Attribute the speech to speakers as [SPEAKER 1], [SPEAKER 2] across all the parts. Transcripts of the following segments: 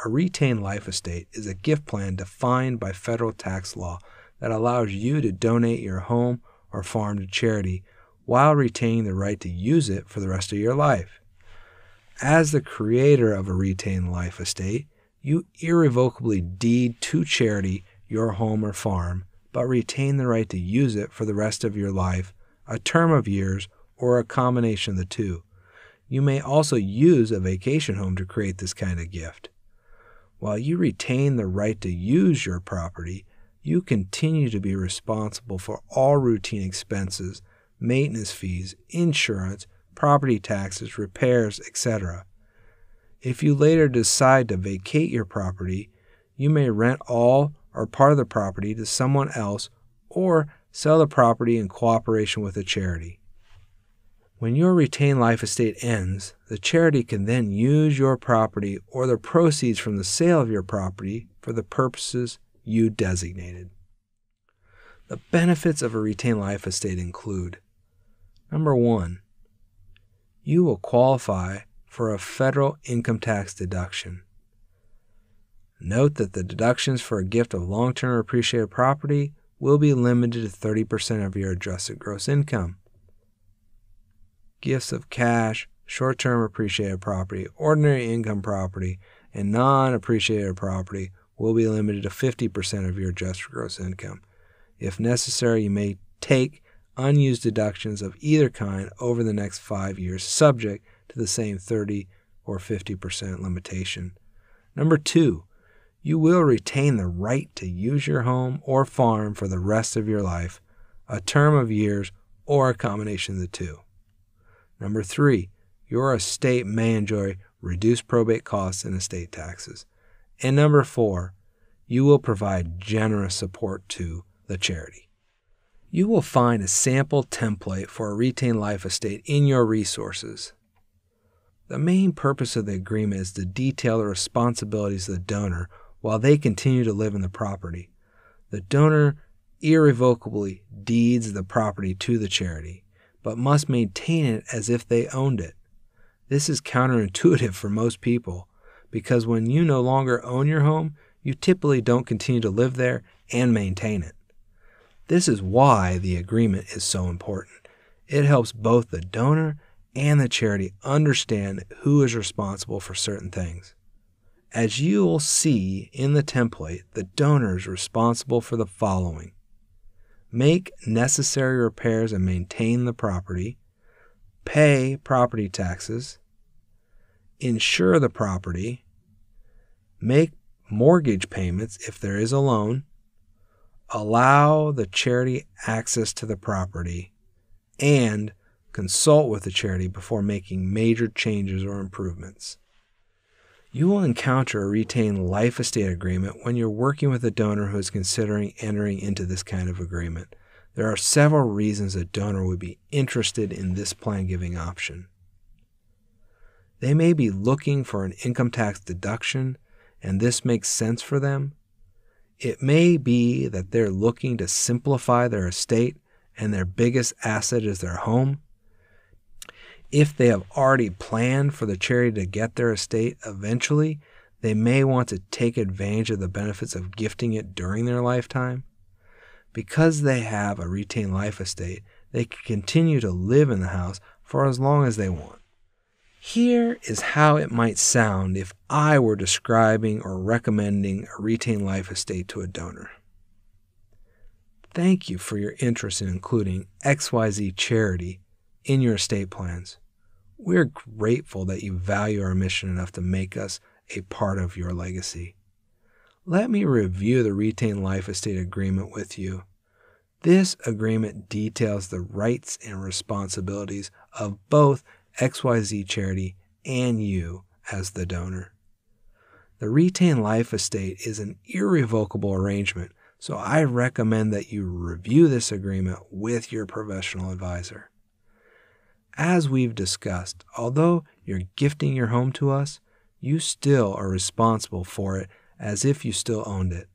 [SPEAKER 1] A retained life estate is a gift plan defined by federal tax law that allows you to donate your home or farm to charity while retaining the right to use it for the rest of your life. As the creator of a retained life estate, you irrevocably deed to charity your home or farm, but retain the right to use it for the rest of your life, a term of years, or a combination of the two. You may also use a vacation home to create this kind of gift. While you retain the right to use your property, you continue to be responsible for all routine expenses, maintenance fees, insurance, property taxes, repairs, etc. If you later decide to vacate your property, you may rent all or part of the property to someone else or sell the property in cooperation with a charity. When your retained life estate ends, the charity can then use your property or the proceeds from the sale of your property for the purposes you designated. The benefits of a retained life estate include: Number 1, you will qualify for a federal income tax deduction. Note that the deductions for a gift of long-term appreciated property will be limited to 30% of your adjusted gross income. Gifts of cash, short-term appreciated property, ordinary income property, and non-appreciated property will be limited to 50% of your adjusted gross income. If necessary, you may take unused deductions of either kind over the next 5 years, subject to the same 30 or 50% limitation. Number 2, you will retain the right to use your home or farm for the rest of your life, a term of years, or a combination of the two. Number 3, your estate may enjoy reduced probate costs and estate taxes. And number 4, you will provide generous support to the charity. You will find a sample template for a retained life estate in your resources. The main purpose of the agreement is to detail the responsibilities of the donor while they continue to live in the property. The donor irrevocably deeds the property to the charity, but must maintain it as if they owned it. This is counterintuitive for most people, because when you no longer own your home, you typically don't continue to live there and maintain it. This is why the agreement is so important. It helps both the donor and the charity understand who is responsible for certain things. As you will see in the template, the donor is responsible for the following: make necessary repairs and maintain the property, pay property taxes, insure the property, make mortgage payments if there is a loan, allow the charity access to the property, and consult with the charity before making major changes or improvements. You will encounter a retained life estate agreement when you're working with a donor who is considering entering into this kind of agreement. There are several reasons a donor would be interested in this plan-giving option. They may be looking for an income tax deduction, and this makes sense for them. It may be that they're looking to simplify their estate and their biggest asset is their home. If they have already planned for the charity to get their estate eventually, they may want to take advantage of the benefits of gifting it during their lifetime. Because they have a retained life estate, they can continue to live in the house for as long as they want. Here is how it might sound if I were describing or recommending a retained life estate to a donor. Thank you for your interest in including XYZ charity in your estate plans. We're grateful that you value our mission enough to make us a part of your legacy. Let me review the retained life estate agreement with you. This agreement details the rights and responsibilities of both XYZ charity and you as the donor. The retained life estate is an irrevocable arrangement, so I recommend that you review this agreement with your professional advisor. As we've discussed, although you're gifting your home to us, you still are responsible for it as if you still owned it.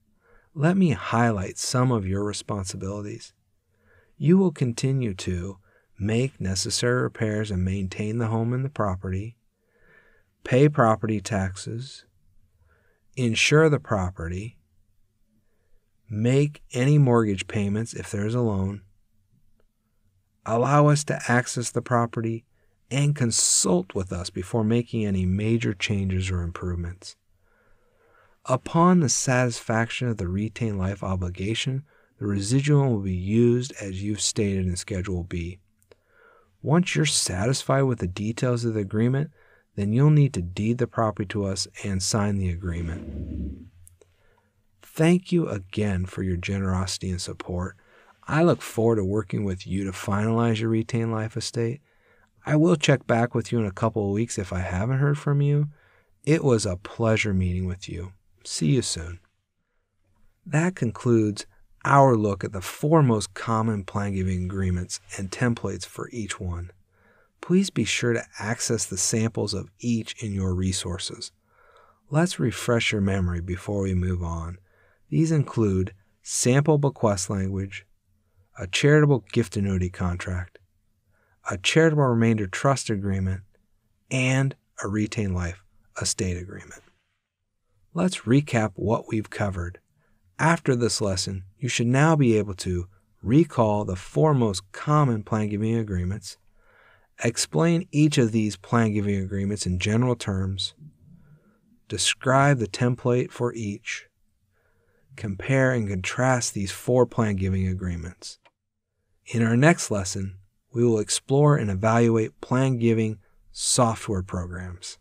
[SPEAKER 1] Let me highlight some of your responsibilities. You will continue to make necessary repairs and maintain the home and the property, pay property taxes, insure the property, make any mortgage payments if there is a loan, allow us to access the property, and consult with us before making any major changes or improvements. Upon the satisfaction of the retained life obligation, the residual will be used as you've stated in Schedule B. Once you're satisfied with the details of the agreement, then you'll need to deed the property to us and sign the agreement. Thank you again for your generosity and support. I look forward to working with you to finalize your retained life estate. I will check back with you in a couple of weeks if I haven't heard from you. It was a pleasure meeting with you. See you soon. That concludes our look at the 4 most common plan giving agreements and templates for each one. Please be sure to access the samples of each in your resources. Let's refresh your memory before we move on. These include sample bequest language, a charitable gift annuity contract, a charitable remainder trust agreement, and a retained life estate agreement. Let's recap what we've covered. After this lesson, you should now be able to recall the 4 most common plan giving agreements, explain each of these plan giving agreements in general terms, describe the template for each, compare and contrast these 4 plan giving agreements. In our next lesson, we will explore and evaluate plan giving software programs.